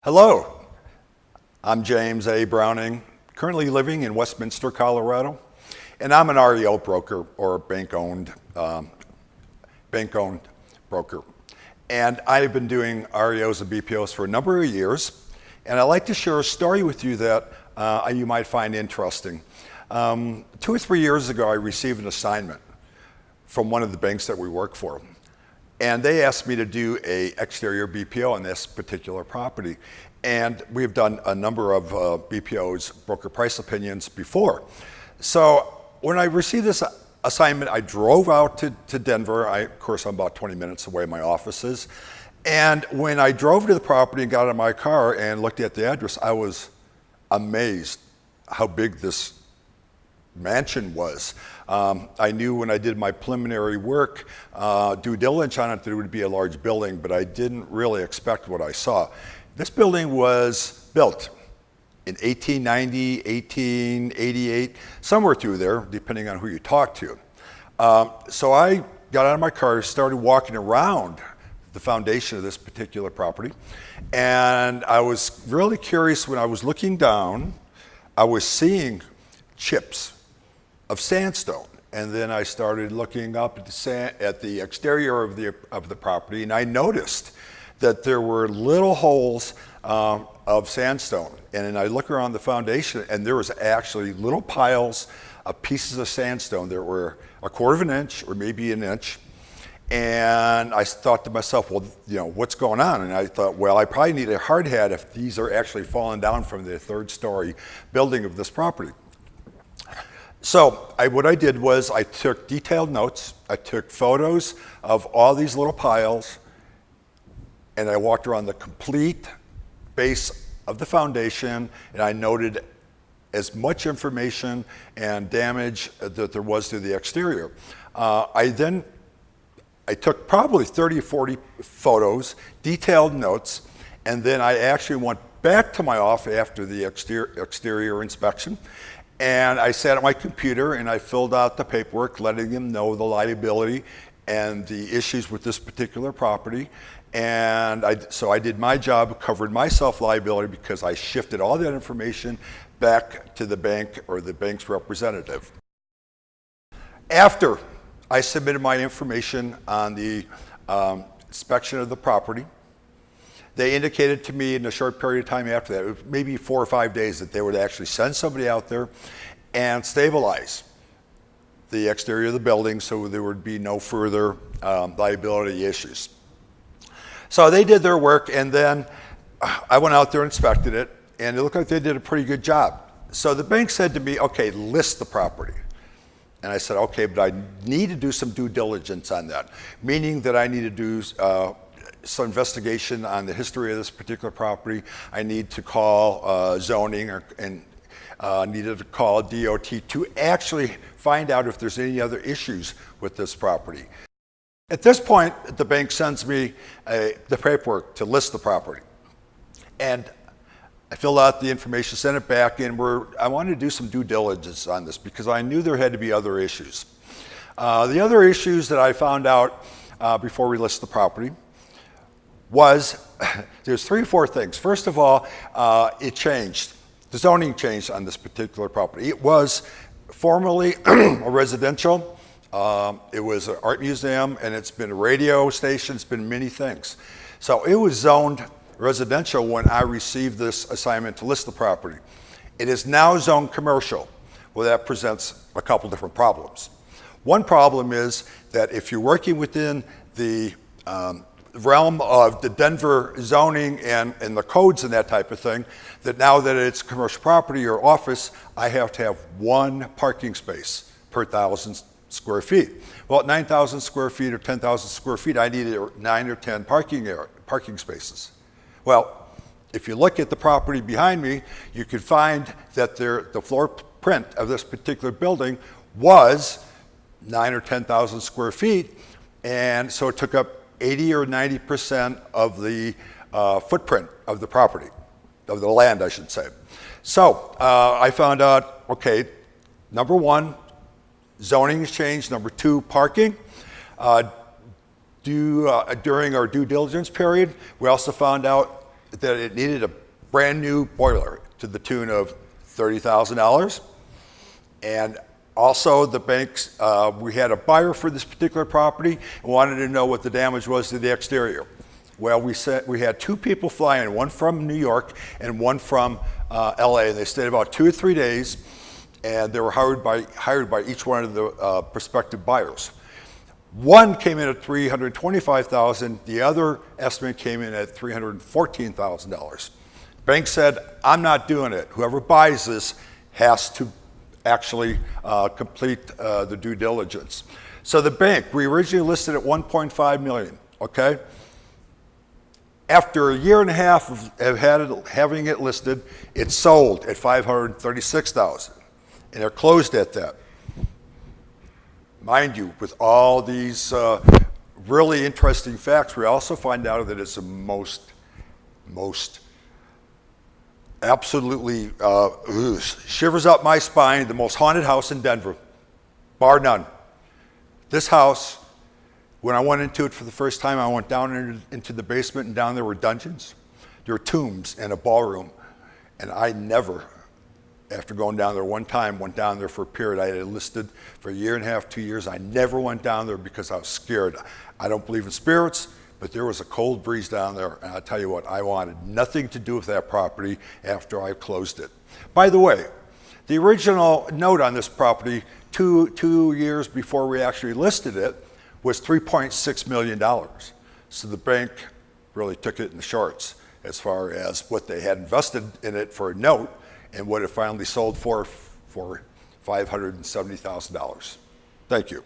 Hello, I'm James A. Browning, currently living in Westminster, Colorado, and I'm an REO broker or bank-owned broker. And I've been doing REOs and BPOs for a number of years, and I'd like to share a story with you that you might find interesting. 2 or 3 years ago, I received an assignment from one of the banks that we work for. And they asked me to do an exterior BPO on this particular property. And we've done a number of BPOs, broker price opinions, before. So when I received this assignment, I drove out to Denver. Of course, I'm about 20 minutes away, my office is. And when I drove to the property and got out of my car and looked at the address, I was amazed how big this mansion was. I knew when I did my preliminary work, due diligence on it, that it would be a large building, but I didn't really expect what I saw. This building was built in 1890, 1888, somewhere through there, depending on who you talk to. So I got out of my car, started walking around the foundation of this particular property, and I was really curious. When I was looking down, I was seeing chips of sandstone. And then I started looking up at the exterior of the property, and I noticed that there were little holes of sandstone. And then I look around the foundation, and there was actually little piles of pieces of sandstone that were 1/4 of an inch or maybe an inch. And I thought to myself, well, what's going on? And I thought, well, I probably need a hard hat if these are actually falling down from the 3rd-story building of this property. So what I did was I took detailed notes, I took photos of all these little piles, and I walked around the complete base of the foundation, and I noted as much information and damage that there was to the exterior. I took probably 30 or 40 photos, detailed notes, and then I actually went back to my office after the exterior inspection. And I sat at my computer and I filled out the paperwork, letting them know the liability and the issues with this particular property. And so I did my job, covered my self-liability, because I shifted all that information back to the bank or the bank's representative. After I submitted my information on the inspection of the property, they indicated to me in a short period of time after that, maybe 4 or 5 days, that they would actually send somebody out there and stabilize the exterior of the building so there would be no further liability issues. So they did their work, and then I went out there and inspected it, and it looked like they did a pretty good job. So the bank said to me, okay, list the property. And I said, okay, but I need to do some due diligence on that, meaning that I need to do some investigation on the history of this particular property. I need to call zoning and needed to call DOT to actually find out if there's any other issues with this property. At this point, the bank sends me the paperwork to list the property. And I filled out the information, sent it back, and I wanted to do some due diligence on this because I knew there had to be other issues. The other issues that I found out before we list the property was there's 3 or 4 things. First of all, it changed. The zoning changed on this particular property. It was formerly a residential. It was an art museum, and it's been a radio station. It's been many things. So it was zoned residential when I received this assignment to list the property. It is now zoned commercial. Well, that presents a couple different problems. One problem is that if you're working within the realm of the Denver zoning and the codes and that type of thing, that now that it's commercial property or office, I have to have 1 parking space per 1,000 square feet. Well, at 9,000 square feet or 10,000 square feet, I needed 9 or 10 parking spaces. Well, if you look at the property behind me, you could find that the floor print of this particular building was 9 or 10,000 square feet, and so it took up 80 or 90% of the footprint of the property, of the land, I should say. So I found out, okay, number 1, zoning has changed. Number 2, parking. During our due diligence period, we also found out that it needed a brand new boiler to the tune of $30,000. And also the banks, we had a buyer for this particular property and wanted to know what the damage was to the exterior. Well, we had two people fly in, one from New York and one from LA. They stayed about 2 or 3 days, and they were hired by each one of the prospective buyers. One came in at $325,000. The other estimate came in at $314,000. Bank said, I'm not doing it. Whoever buys this has to actually complete the due diligence. So the bank, we originally listed at $1.5 million, okay? After a year and a half of having it listed, it sold at $536,000, and it closed at that. Mind you, with all these really interesting facts, we also find out that it's the most absolutely shivers up my spine, the most haunted house in Denver, bar none. This house, when I went into it for the first time, I went down into the basement, and down there were dungeons. There were tombs and a ballroom, and I never, after going down there one time, went down there for a period. I had it listed for a year and a half, 2 years. I never went down there because I was scared. I don't believe in spirits, but there was a cold breeze down there, and I'll tell you what, I wanted nothing to do with that property after I closed it. By the way, the original note on this property, two years before we actually listed it, was $3.6 million. So the bank really took it in the shorts as far as what they had invested in it for a note and what it finally sold for $570,000. Thank you.